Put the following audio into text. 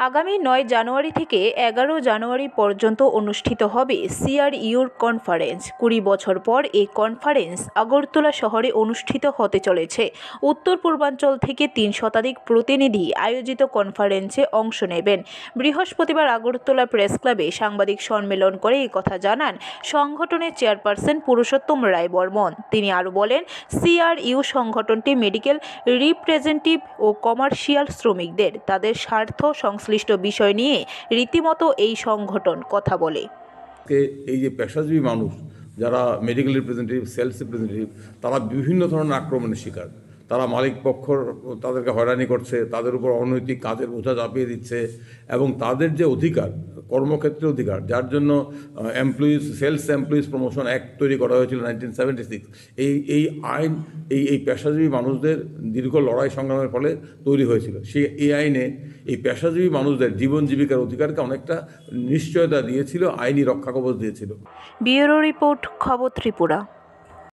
আগামী ৯ জানুয়ারি থেকে ১১ জানুয়ারি পর্যন্ত অনুষ্ঠিত হবে সিআরইউর কনফারেন্স। ২০ বছর পর এই কনফারেন্স আগরতলা শহরে অনুষ্ঠিত হতে চলেছে। উত্তর পূর্বাঞ্চল থেকে ৩ শতাধিক প্রতিনিধি আয়োজিত কনফারেন্সে অংশ নেবেন। বৃহস্পতিবার আগরতলা প্রেস ক্লাবে সাংবাদিক সম্মেলন করে এই কথা জানান সংগঠনের চেয়ারপারসন পুরুষোত্তম রায় বর্মন। তিনি আরও বলেন, সিআরইউ সংগঠনটি মেডিকেল রিপ্রেজেন্টেটিভ ও কমার্শিয়াল শ্রমিকদের তাদের স্বার্থ সংশ্লিষ্ট বিষয় নিয়ে রীতিমতো এই সংগঠন কথা বলে। এই যে পেশাজীবী মানুষ যারা মেডিকেল রিপ্রেজেন্টেটিভ, সেলস রিপ্রেজেন্টেটিভ, তারা বিভিন্ন ধরনের আক্রমণের শিকার। তারা মালিক পক্ষ তাদেরকে হয়রানি করছে, তাদের উপর অনৈতিক কাজের বোঝা চাপিয়ে দিচ্ছে এবং তাদের যে অধিকার, কর্মক্ষেত্রে অধিকার, যার জন্য সেলস এমপ্লয়িজ প্রমোশন অ্যাক্ট তৈরি করা হয়েছিল 1976, এই আইন এই পেশাজীবী মানুষদের দীর্ঘ লড়াই সংগ্রামের ফলে তৈরি হয়েছিল। এই আইনে এই পেশাজীবী মানুষদের জীবন জীবিকার অধিকারকে অনেকটা নিশ্চয়তা দিয়েছিল, আইনি রক্ষা কবচ দিয়েছিল। ব্যুরো রিপোর্ট, খবর ত্রিপুরা।